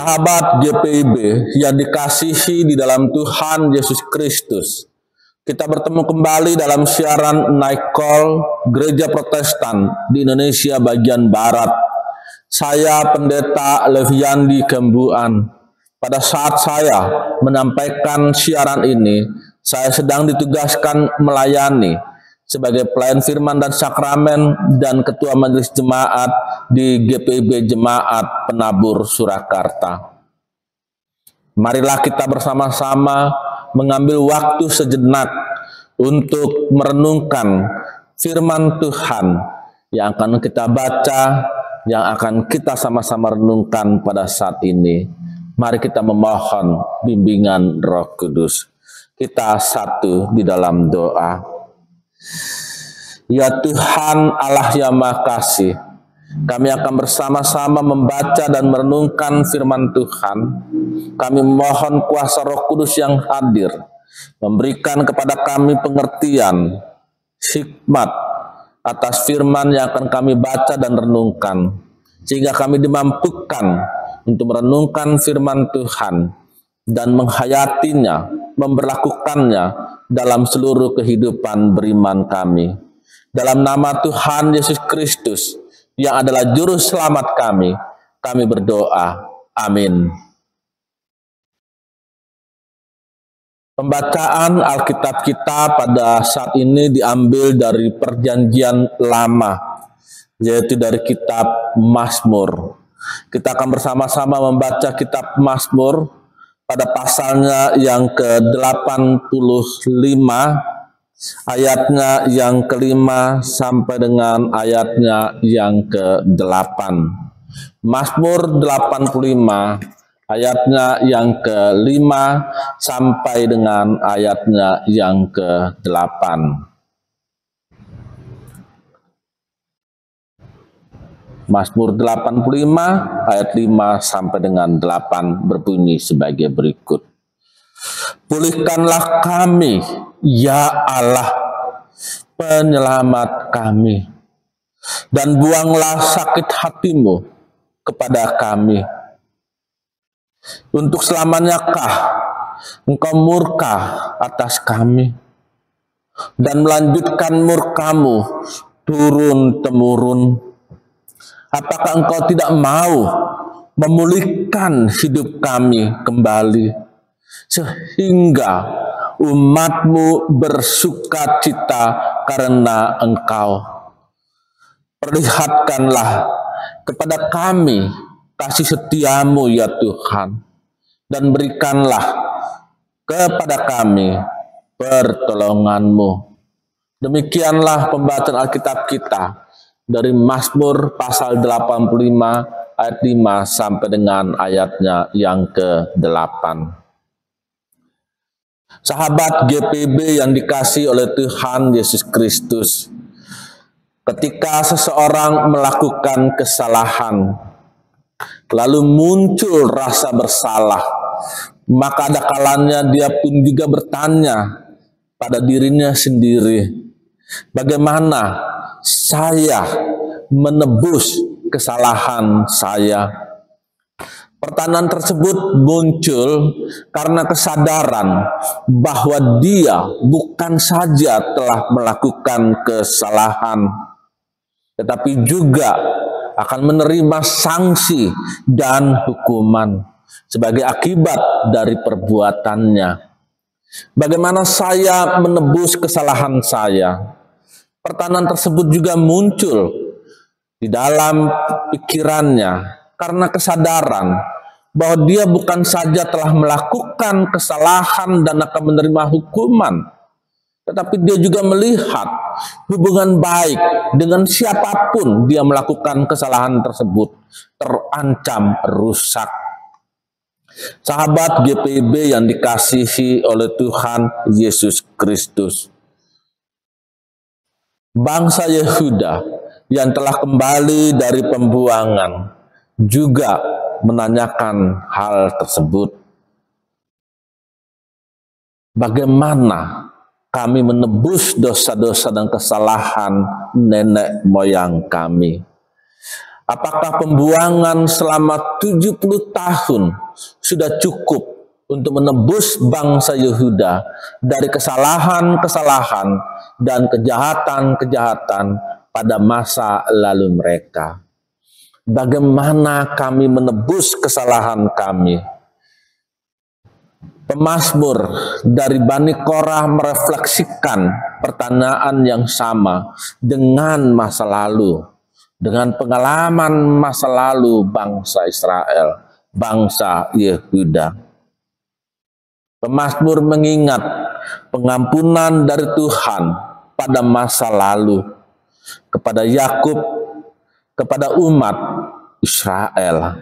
Sahabat GPIB yang dikasihi di dalam Tuhan Yesus Kristus, kita bertemu kembali dalam siaran Night Call Gereja Protestan di Indonesia bagian Barat. Saya Pendeta Leviandi Kembuan. Pada saat saya menyampaikan siaran ini, saya sedang ditugaskan melayani sebagai pelayan firman dan sakramen dan ketua majelis jemaat di GPIB Jemaat Penabur Surakarta. Marilah kita bersama-sama mengambil waktu sejenak untuk merenungkan firman Tuhan yang akan kita baca, yang akan kita sama-sama renungkan pada saat ini. Mari kita memohon bimbingan Roh Kudus. Kita satu di dalam doa. Ya Tuhan Allah yang Maha Kasih, kami akan bersama-sama membaca dan merenungkan firman Tuhan. Kami mohon kuasa Roh Kudus yang hadir, memberikan kepada kami pengertian, hikmat atas firman yang akan kami baca dan renungkan, sehingga kami dimampukan untuk merenungkan firman Tuhan dan menghayatinya, memberlakukannya dalam seluruh kehidupan beriman kami. Dalam nama Tuhan Yesus Kristus yang adalah juru selamat kami berdoa. Amin. Pembacaan Alkitab kita pada saat ini diambil dari Perjanjian Lama, yaitu dari kitab Mazmur. Kita akan bersama-sama membaca kitab Mazmur pada pasalnya yang ke-85, ayatnya yang ke-5 sampai dengan ayatnya yang ke-8. Mazmur 85, ayatnya yang ke-5 sampai dengan ayatnya yang ke-8. Mazmur 85 ayat 5 sampai dengan 8 berbunyi sebagai berikut. Pulihkanlah kami, ya Allah, penyelamat kami, dan buanglah sakit hatimu kepada kami. Untuk selamanyakah engkau murka atas kami, dan melanjutkan murkamu turun-temurun? Apakah engkau tidak mau memulihkan hidup kami kembali, sehingga umatmu bersuka cita karena engkau? Perlihatkanlah kepada kami kasih setiamu ya Tuhan, dan berikanlah kepada kami pertolonganmu. Demikianlah pembacaan Alkitab kita dari Mazmur pasal 85 ayat 5 sampai dengan ayatnya yang ke-8. Sahabat GPIB yang dikasihi oleh Tuhan Yesus Kristus, ketika seseorang melakukan kesalahan, lalu muncul rasa bersalah, maka ada kalanya dia pun juga bertanya pada dirinya sendiri, bagaimana saya menebus kesalahan saya? Pertanyaan tersebut muncul karena kesadaran bahwa dia bukan saja telah melakukan kesalahan, tetapi juga akan menerima sanksi dan hukuman sebagai akibat dari perbuatannya. Bagaimana saya menebus kesalahan saya? Pertanyaan tersebut juga muncul di dalam pikirannya karena kesadaran bahwa dia bukan saja telah melakukan kesalahan dan akan menerima hukuman, tetapi dia juga melihat hubungan baik dengan siapapun dia melakukan kesalahan tersebut terancam rusak. Sahabat GPIB yang dikasihi oleh Tuhan Yesus Kristus, bangsa Yehuda yang telah kembali dari pembuangan juga menanyakan hal tersebut. Bagaimana kami menebus dosa-dosa dan kesalahan nenek moyang kami? Apakah pembuangan selama 70 tahun sudah cukup untuk menebus bangsa Yehuda dari kesalahan-kesalahan dan kejahatan-kejahatan pada masa lalu mereka? Bagaimana kami menebus kesalahan kami? Pemazmur dari Bani Korah merefleksikan pertanyaan yang sama dengan masa lalu, dengan pengalaman masa lalu bangsa Israel, bangsa Yehuda. Pemazmur mengingat pengampunan dari Tuhan pada masa lalu kepada Yakub, kepada umat Israel.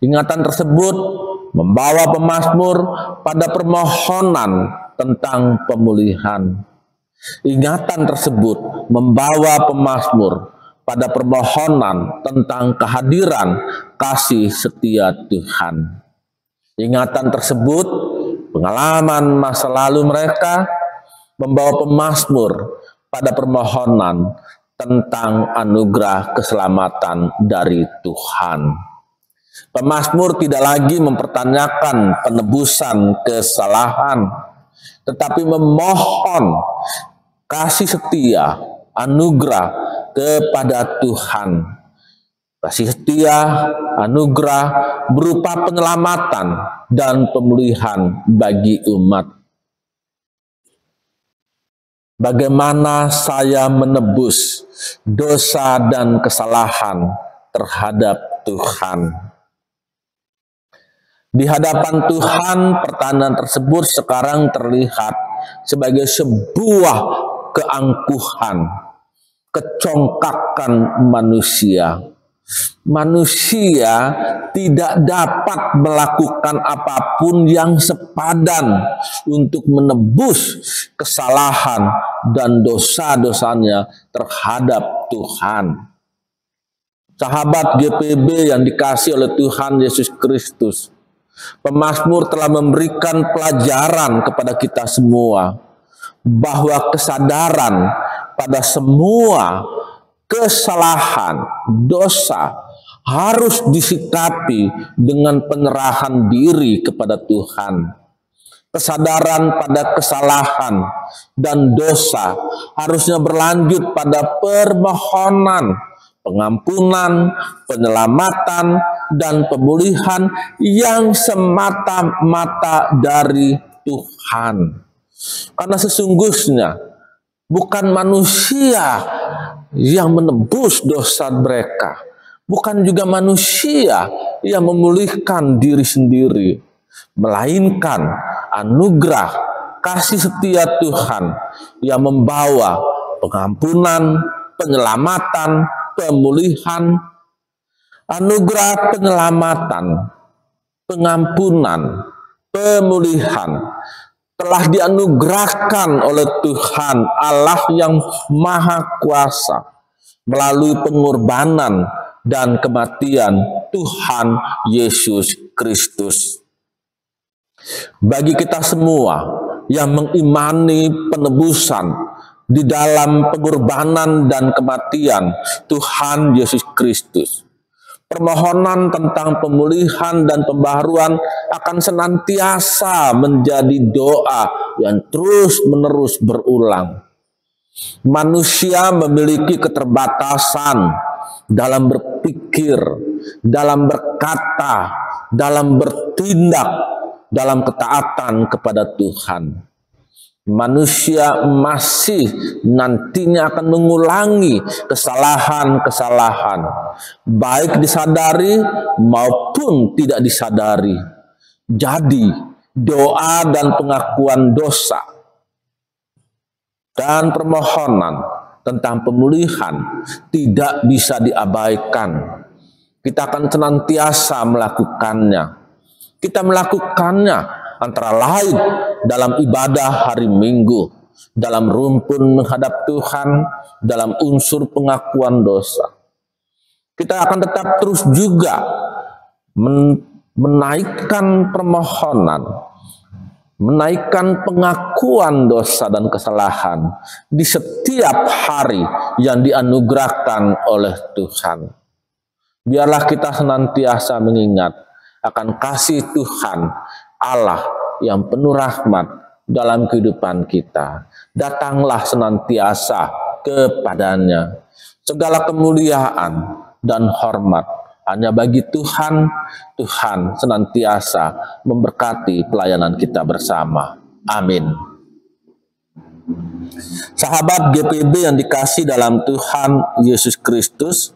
Ingatan tersebut membawa pemazmur pada permohonan tentang pemulihan. Ingatan tersebut membawa pemazmur pada permohonan tentang kehadiran kasih setia Tuhan. Ingatan tersebut, pengalaman masa lalu mereka, membawa pemazmur pada permohonan tentang anugerah keselamatan dari Tuhan. Pemazmur tidak lagi mempertanyakan penebusan kesalahan, tetapi memohon kasih setia, anugerah kepada Tuhan. Kasih setia, anugerah berupa penyelamatan dan pemulihan bagi umat. Bagaimana saya menebus dosa dan kesalahan terhadap Tuhan? Di hadapan Tuhan, pertanyaan tersebut sekarang terlihat sebagai sebuah keangkuhan, kecongkakan manusia. Manusia tidak dapat melakukan apapun yang sepadan untuk menebus kesalahan dan dosa-dosanya terhadap Tuhan. Sahabat GPB yang dikasihi oleh Tuhan Yesus Kristus, pemazmur telah memberikan pelajaran kepada kita semua bahwa kesadaran pada semua kesalahan, dosa harus disikapi dengan penyerahan diri kepada Tuhan. Kesadaran pada kesalahan dan dosa harusnya berlanjut pada permohonan pengampunan, penyelamatan, dan pemulihan yang semata-mata dari Tuhan. Karena sesungguhnya bukan manusia yang menebus dosa mereka, bukan juga manusia yang memulihkan diri sendiri, melainkan anugerah kasih setia Tuhan yang membawa pengampunan, penyelamatan, pemulihan. Anugerah penyelamatan, pengampunan, pemulihan telah dianugerahkan oleh Tuhan Allah yang Maha Kuasa melalui pengorbanan dan kematian Tuhan Yesus Kristus. Bagi kita semua yang mengimani penebusan di dalam pengorbanan dan kematian Tuhan Yesus Kristus, permohonan tentang pemulihan dan pembaharuan akan senantiasa menjadi doa yang terus-menerus berulang. Manusia memiliki keterbatasan dalam berpikir, dalam berkata, dalam bertindak, dalam ketaatan kepada Tuhan. Manusia masih nantinya akan mengulangi kesalahan-kesalahan, baik disadari maupun tidak disadari. Jadi, doa dan pengakuan dosa dan permohonan tentang pemulihan tidak bisa diabaikan. Kita akan senantiasa melakukannya. Kita melakukannya antara lain dalam ibadah hari Minggu, dalam rumpun menghadap Tuhan, dalam unsur pengakuan dosa. Kita akan tetap terus juga menaikkan permohonan, menaikkan pengakuan dosa dan kesalahan di setiap hari yang dianugerahkan oleh Tuhan. Biarlah kita senantiasa mengingat akan kasih Tuhan Allah yang penuh rahmat dalam kehidupan kita. Datanglah senantiasa kepadanya. Segala kemuliaan dan hormat hanya bagi Tuhan. Tuhan senantiasa memberkati pelayanan kita bersama. Amin. Sahabat GPIB yang dikasih dalam Tuhan Yesus Kristus,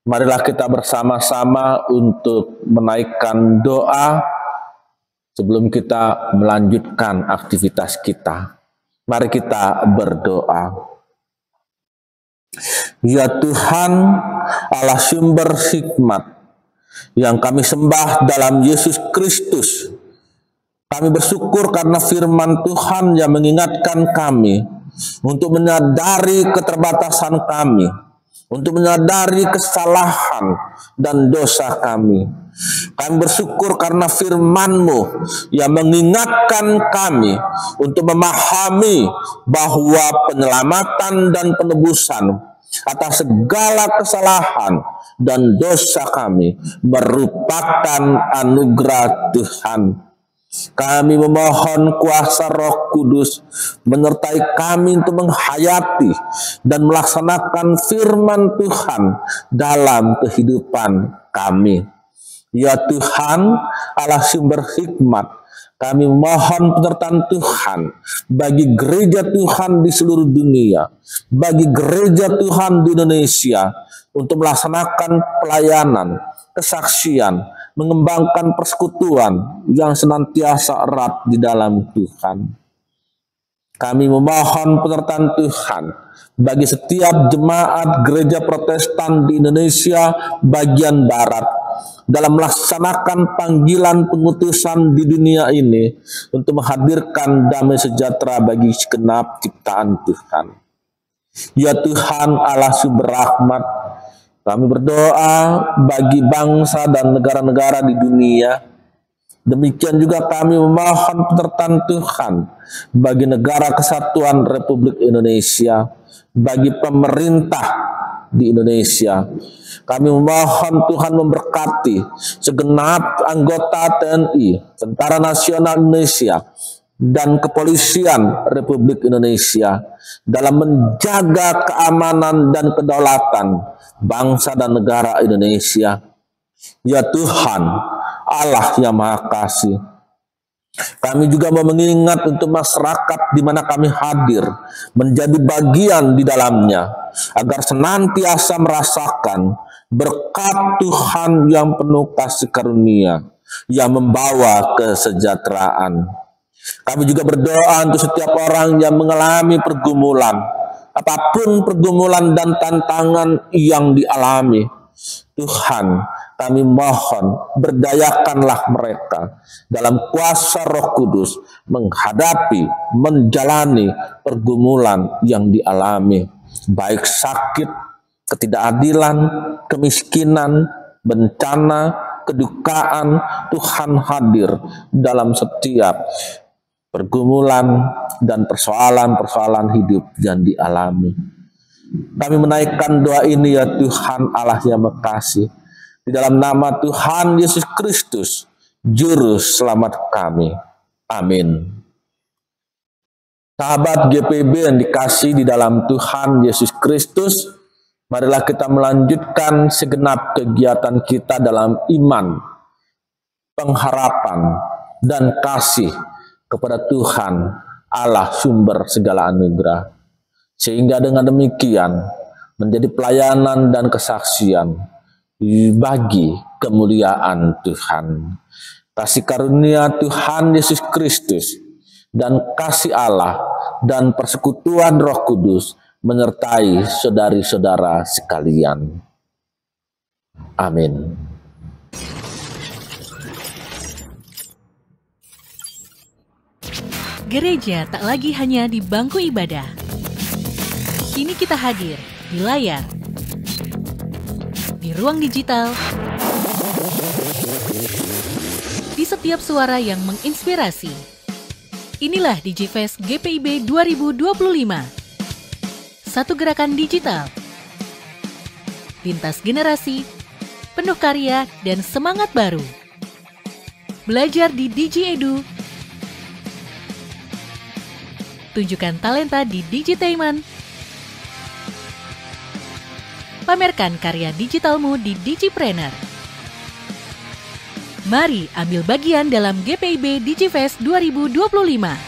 marilah kita bersama-sama untuk menaikkan doa sebelum kita melanjutkan aktivitas kita. Mari kita berdoa. Ya Tuhan, Allah sumber hikmat yang kami sembah dalam Yesus Kristus, kami bersyukur karena firman Tuhan yang mengingatkan kami untuk menyadari keterbatasan kami, untuk menyadari kesalahan dan dosa kami. Kami bersyukur karena firman-Mu yang mengingatkan kami untuk memahami bahwa penyelamatan dan penebusan atas segala kesalahan dan dosa kami merupakan anugerah Tuhan. Kami memohon kuasa Roh Kudus menyertai kami untuk menghayati dan melaksanakan firman Tuhan dalam kehidupan kami. Ya Tuhan, Allah sumber hikmat, kami memohon penyertaan Tuhan bagi gereja Tuhan di seluruh dunia, bagi gereja Tuhan di Indonesia, untuk melaksanakan pelayanan, kesaksian, mengembangkan persekutuan yang senantiasa erat di dalam Tuhan. Kami memohon penyertaan Tuhan bagi setiap jemaat gereja Protestan di Indonesia bagian Barat dalam melaksanakan panggilan pengutusan di dunia ini untuk menghadirkan damai sejahtera bagi segenap ciptaan Tuhan. Ya Tuhan Allah sumber rahmat, kami berdoa bagi bangsa dan negara-negara di dunia. Demikian juga kami memohon penyertaan Tuhan bagi negara kesatuan Republik Indonesia, bagi pemerintah di Indonesia. Kami memohon Tuhan memberkati segenap anggota TNI, Tentara Nasional Indonesia, dan Kepolisian Republik Indonesia dalam menjaga keamanan dan kedaulatan bangsa dan negara Indonesia. Ya Tuhan, Allah yang Maha Kasih, kami juga mau mengingat untuk masyarakat di mana kami hadir, menjadi bagian di dalamnya, agar senantiasa merasakan berkat Tuhan yang penuh kasih karunia, yang membawa kesejahteraan. Kami juga berdoa untuk setiap orang yang mengalami pergumulan, apapun pergumulan dan tantangan yang dialami. Tuhan, kami mohon berdayakanlah mereka dalam kuasa Roh Kudus menghadapi, menjalani pergumulan yang dialami, baik sakit, ketidakadilan, kemiskinan, bencana, kedukaan. Tuhan hadir dalam setiap pergumulan dan persoalan-persoalan hidup yang dialami. Kami menaikkan doa ini ya Tuhan Allah yang Makasih, di dalam nama Tuhan Yesus Kristus, Juru Selamat kami. Amin. Sahabat GPIB yang dikasih di dalam Tuhan Yesus Kristus, marilah kita melanjutkan segenap kegiatan kita dalam iman, pengharapan, dan kasih kepada Tuhan Allah sumber segala anugerah. Sehingga dengan demikian menjadi pelayanan dan kesaksian bagi kemuliaan Tuhan. Kasih karunia Tuhan Yesus Kristus dan kasih Allah dan persekutuan Roh Kudus menyertai saudari-saudara sekalian. Amin. Gereja tak lagi hanya di bangku ibadah. Kini kita hadir di layar, di ruang digital, di setiap suara yang menginspirasi. Inilah DigiFest GPIB 2025. Satu gerakan digital, lintas generasi, penuh karya dan semangat baru. Belajar di DigiEdu. Tunjukkan talenta di Digitainment. Pamerkan karya digitalmu di Digipreneur. Mari ambil bagian dalam GPIB DigiFest 2025.